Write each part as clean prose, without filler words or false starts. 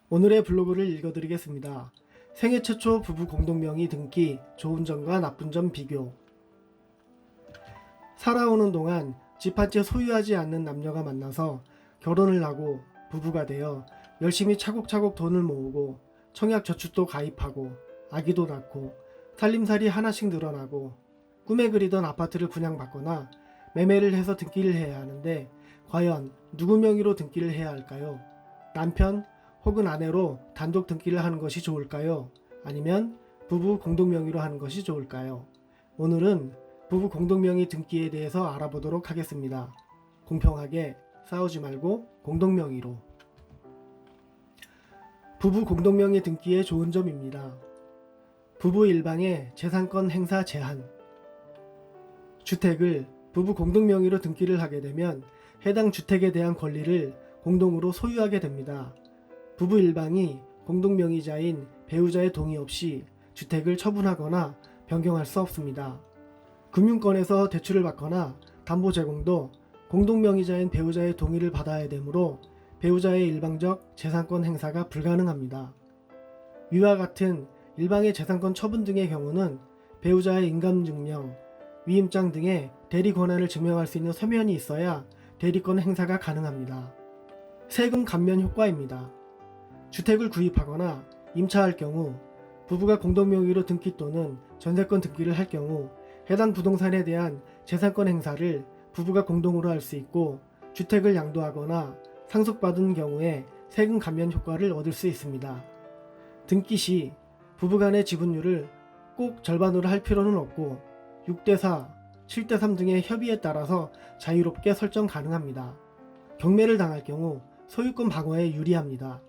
오늘의 블로그를 읽어드리겠습니다. 생애 최초 부부 공동명의 등기, 좋은 점과 나쁜 점 비교. 살아오는 동안 집 한 채 소유하지 않는 남녀가 만나서 결혼을 하고 부부가 되어 열심히 차곡차곡 돈을 모으고 청약저축도 가입하고 아기도 낳고 살림살이 하나씩 늘어나고 꿈에 그리던 아파트를 분양받거나 매매를 해서 등기를 해야 하는데 과연 누구 명의로 등기를 해야 할까요? 남편 혹은 아내로 단독 등기를 하는 것이 좋을까요? 아니면 부부 공동명의로 하는 것이 좋을까요? 오늘은 부부 공동명의 등기에 대해서 알아보도록 하겠습니다. 공평하게 싸우지 말고 공동명의로. 부부 공동명의 등기의 좋은 점입니다. 부부 일방의 재산권 행사 제한. 주택을 부부 공동명의로 등기를 하게 되면 해당 주택에 대한 권리를 공동으로 소유하게 됩니다. 부부 일방이 공동명의자인 배우자의 동의 없이 주택을 처분하거나 변경할 수 없습니다. 금융권에서 대출을 받거나 담보 제공도 공동명의자인 배우자의 동의를 받아야 되므로 배우자의 일방적 재산권 행사가 불가능합니다. 위와 같은 일방의 재산권 처분 등의 경우는 배우자의 인감증명, 위임장 등의 대리 권한을 증명할 수 있는 서면이 있어야 대리권 행사가 가능합니다. 세금 감면 효과입니다. 주택을 구입하거나 임차할 경우 부부가 공동명의로 등기 또는 전세권 등기를 할 경우 해당 부동산에 대한 재산권 행사를 부부가 공동으로 할 수 있고 주택을 양도하거나 상속받은 경우에 세금 감면 효과를 얻을 수 있습니다. 등기 시 부부간의 지분율을 꼭 절반으로 할 필요는 없고 6대4, 7대3 등의 협의에 따라서 자유롭게 설정 가능합니다. 경매를 당할 경우 소유권 방어에 유리합니다.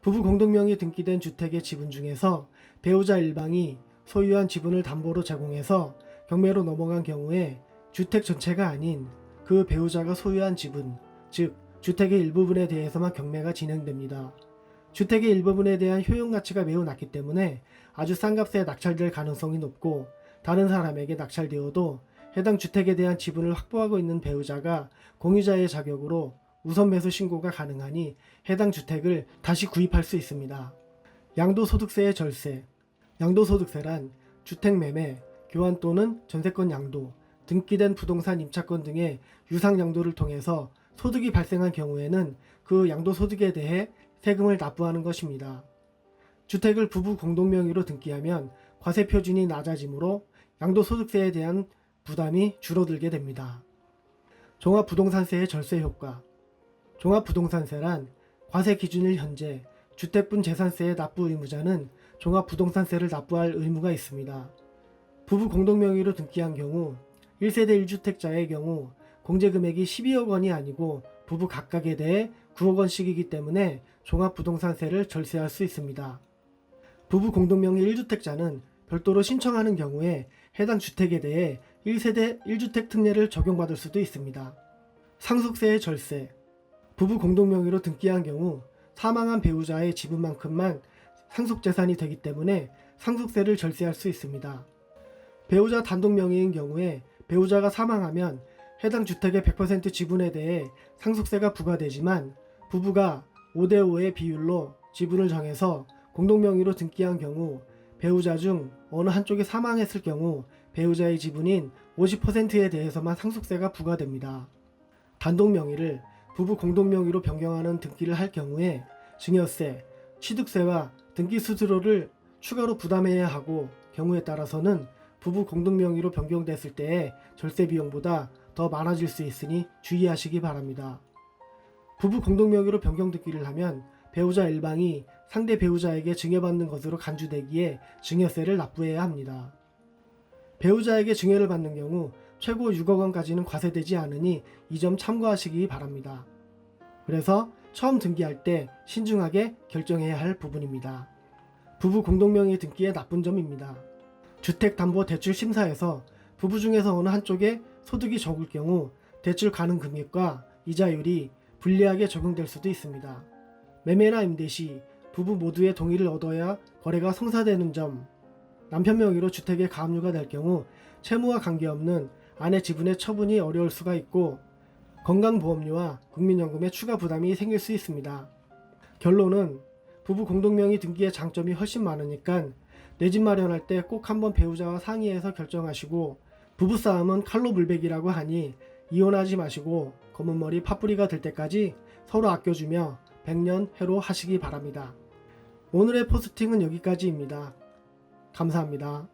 부부 공동명의 등기된 주택의 지분 중에서 배우자 일방이 소유한 지분을 담보로 제공해서 경매로 넘어간 경우에 주택 전체가 아닌 그 배우자가 소유한 지분, 즉 주택의 일부분에 대해서만 경매가 진행됩니다. 주택의 일부분에 대한 효용가치가 매우 낮기 때문에 아주 싼 값에 낙찰될 가능성이 높고 다른 사람에게 낙찰되어도 해당 주택에 대한 지분을 확보하고 있는 배우자가 공유자의 자격으로 우선 매수 신고가 가능하니 해당 주택을 다시 구입할 수 있습니다. 양도소득세의 절세. 양도소득세란 주택 매매, 교환 또는 전세권 양도, 등기된 부동산 임차권 등의 유상양도를 통해서 소득이 발생한 경우에는 그 양도소득에 대해 세금을 납부하는 것입니다. 주택을 부부 공동명의로 등기하면 과세표준이 낮아지므로 양도소득세에 대한 부담이 줄어들게 됩니다. 종합부동산세의 절세 효과. 종합부동산세란 과세 기준일 현재 주택분 재산세의 납부 의무자는 종합부동산세를 납부할 의무가 있습니다. 부부 공동명의로 등기한 경우 1세대 1주택자의 경우 공제금액이 12억 원이 아니고 부부 각각에 대해 9억 원씩이기 때문에 종합부동산세를 절세할 수 있습니다. 부부 공동명의 1주택자는 별도로 신청하는 경우에 해당 주택에 대해 1세대 1주택 특례를 적용받을 수도 있습니다. 상속세의 절세. 부부 공동명의로 등기한 경우 사망한 배우자의 지분만큼만 상속재산이 되기 때문에 상속세를 절세할 수 있습니다. 배우자 단독 명의인 경우에 배우자가 사망하면 해당 주택의 100% 지분에 대해 상속세가 부과되지만 부부가 5대5의 비율로 지분을 정해서 공동명의로 등기한 경우 배우자 중 어느 한쪽이 사망했을 경우 배우자의 지분인 50%에 대해서만 상속세가 부과됩니다. 단독 명의를 부부 공동명의로 변경하는 등기를 할 경우에 증여세, 취득세와 등기 수수료를 추가로 부담해야 하고 경우에 따라서는 부부 공동명의로 변경됐을 때의 절세 비용보다 더 많아질 수 있으니 주의하시기 바랍니다. 부부 공동명의로 변경 등기를 하면 배우자 일방이 상대 배우자에게 증여받는 것으로 간주되기에 증여세를 납부해야 합니다. 배우자에게 증여를 받는 경우 최고 6억 원까지는 과세되지 않으니 이 점 참고하시기 바랍니다. 그래서 처음 등기할 때 신중하게 결정해야 할 부분입니다. 부부 공동명의 등기의 나쁜 점입니다. 주택담보대출심사에서 부부 중에서 어느 한쪽에 소득이 적을 경우 대출 가능 금액과 이자율이 불리하게 적용될 수도 있습니다. 매매나 임대 시 부부 모두의 동의를 얻어야 거래가 성사되는 점. 남편 명의로 주택에 가압류가 될 경우 채무와 관계없는 아내 지분의 처분이 어려울 수가 있고 건강보험료와 국민연금의 추가 부담이 생길 수 있습니다. 결론은 부부 공동명의 등기의 장점이 훨씬 많으니까 내 집 마련할 때 꼭 한번 배우자와 상의해서 결정하시고, 부부싸움은 칼로 물베기라고 하니 이혼하지 마시고 검은머리 팥뿌리가 될 때까지 서로 아껴주며 백년 해로 하시기 바랍니다. 오늘의 포스팅은 여기까지입니다. 감사합니다.